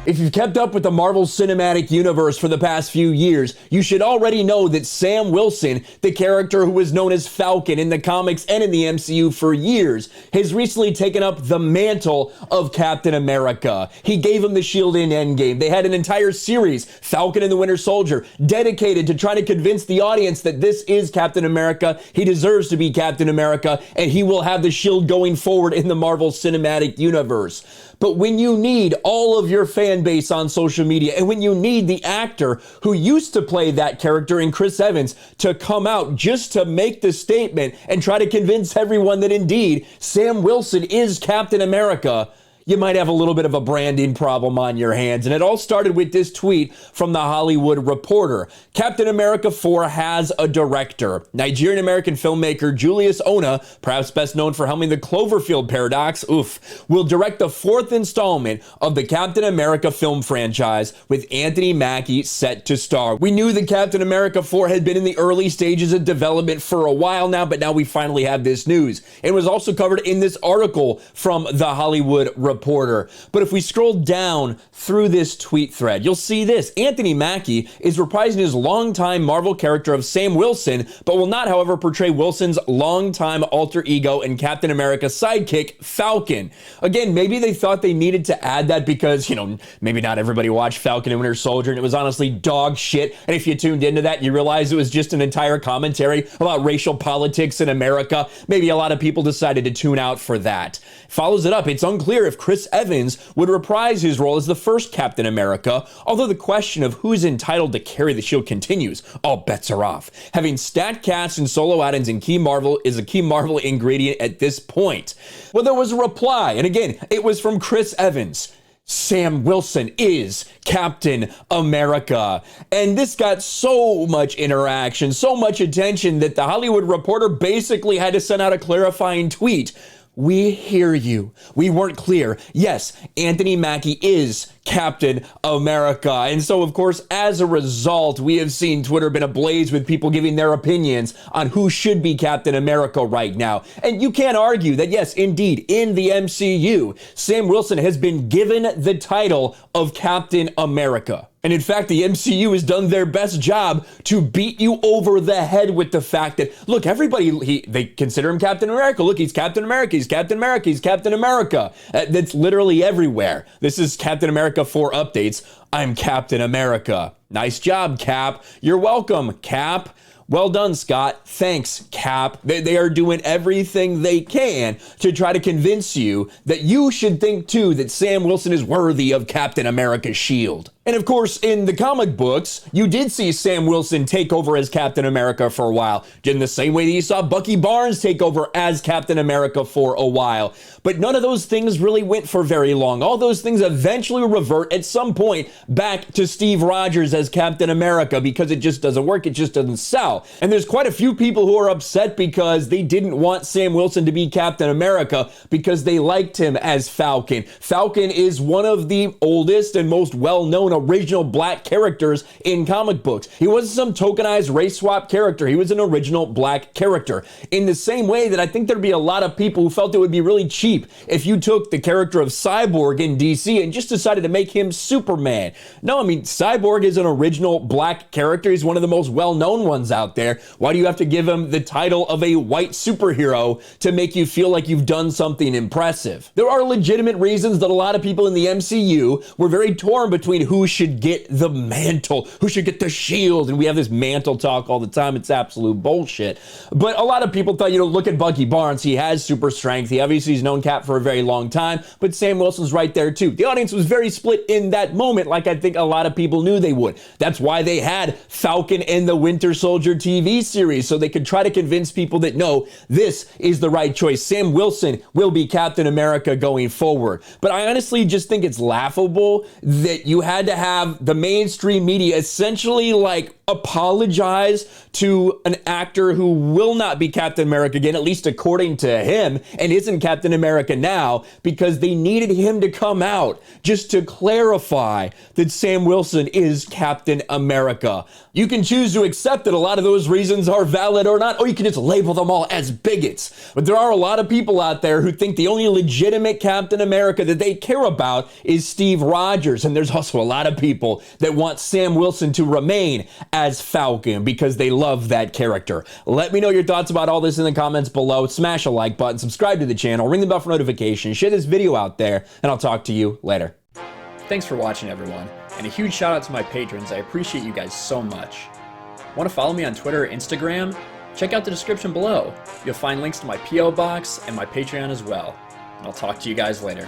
If you've kept up with the Marvel Cinematic Universe for the past few years, you should already know that Sam Wilson, the character who was known as Falcon in the comics and in the MCU for years, has recently taken up the mantle of Captain America. He gave him the shield in Endgame. They had an entire series, Falcon and the Winter Soldier, dedicated to trying to convince the audience that this is Captain America, he deserves to be Captain America, and he will have the shield going forward in the Marvel Cinematic Universe. But when you need all of your fan base on social media, and when you need the actor who used to play that character in Chris Evans to come out just to make the statement and try to convince everyone that indeed Sam Wilson is Captain America, you might have a little bit of a branding problem on your hands. And it all started with this tweet from The Hollywood Reporter. Captain America 4 has a director. Nigerian-American filmmaker Julius Ona, perhaps best known for helming the Cloverfield Paradox, will direct the fourth installment of the Captain America film franchise, with Anthony Mackie set to star. We knew that Captain America 4 had been in the early stages of development for a while now, but now we finally have this news. It was also covered in this article from The Hollywood Reporter. But if we scroll down through this tweet thread, you'll see this. Anthony Mackie is reprising his longtime Marvel character of Sam Wilson, but will not, however, portray Wilson's longtime alter ego and Captain America sidekick, Falcon. Again, maybe they thought they needed to add that because, maybe not everybody watched Falcon and Winter Soldier, and it was honestly dog shit. And if you tuned into that, you realize it was just an entire commentary about racial politics in America. Maybe a lot of people decided to tune out for that. Follows it up. It's unclear if Chris Evans would reprise his role as the first Captain America, although the question of who's entitled to carry the shield continues. All bets are off. Having stat cast and solo add-ins in key Marvel is a key Marvel ingredient at this point. Well, there was a reply, and again, it was from Chris Evans. Sam Wilson is Captain America. And this got so much interaction, so much attention that The Hollywood Reporter basically had to send out a clarifying tweet. We hear you. We weren't clear. Yes, Anthony Mackie is Captain America. And so, of course, as a result, we have seen Twitter been ablaze with people giving their opinions on who should be Captain America right now. And you can't argue that, yes, indeed, in the MCU, Sam Wilson has been given the title of Captain America. And in fact, the MCU has done their best job to beat you over the head with the fact that, look, everybody, they consider him Captain America. Look, he's Captain America, he's Captain America, he's Captain America. That's literally everywhere. This is Captain America 4 updates. I'm Captain America. Nice job, Cap. You're welcome, Cap. Well done, Scott. Thanks, Cap. They are doing everything they can to try to convince you that you should think, too, that Sam Wilson is worthy of Captain America's shield. And of course, in the comic books, you did see Sam Wilson take over as Captain America for a while, in the same way that you saw Bucky Barnes take over as Captain America for a while. But none of those things really went for very long. All those things eventually revert at some point back to Steve Rogers as Captain America because it just doesn't work, it just doesn't sell. And there's quite a few people who are upset because they didn't want Sam Wilson to be Captain America because they liked him as Falcon. Falcon is one of the oldest and most well-known original black characters in comic books. He wasn't some tokenized race swap character. He was an original black character. In the same way that I think there'd be a lot of people who felt it would be really cheap if you took the character of Cyborg in DC and just decided to make him Superman. No, I mean, Cyborg is an original black character. He's one of the most well-known ones out there. Why do you have to give him the title of a white superhero to make you feel like you've done something impressive? There are legitimate reasons that a lot of people in the MCU were very torn between who should get the mantle, who should get the shield, and we have this mantle talk all the time. It's absolute bullshit. But a lot of people thought, look at Bucky Barnes. He has super strength. He obviously has known Cap for a very long time, but Sam Wilson's right there too. The audience was very split in that moment, like I think a lot of people knew they would. That's why they had Falcon and the Winter Soldier TV series, so they could try to convince people that no, this is the right choice. Sam Wilson will be Captain America going forward. But I honestly just think it's laughable that you had to to have the mainstream media essentially like apologize to an actor who will not be Captain America again, at least according to him, and isn't Captain America now, because they needed him to come out just to clarify that Sam Wilson is Captain America. You can choose to accept that a lot of those reasons are valid or not, or you can just label them all as bigots. But there are a lot of people out there who think the only legitimate Captain America that they care about is Steve Rogers. And there's also a lot of people that want Sam Wilson to remain as Falcon because they love that character. Let me know your thoughts about all this in the comments below. Smash a like button, subscribe to the channel, ring the bell for notifications, share this video out there, and I'll talk to you later. Thanks for watching, everyone, and a huge shout out to my patrons. I appreciate you guys so much. Want to follow me on Twitter or Instagram? Check out the description below. You'll find links to my PO box and my Patreon as well. And I'll talk to you guys later.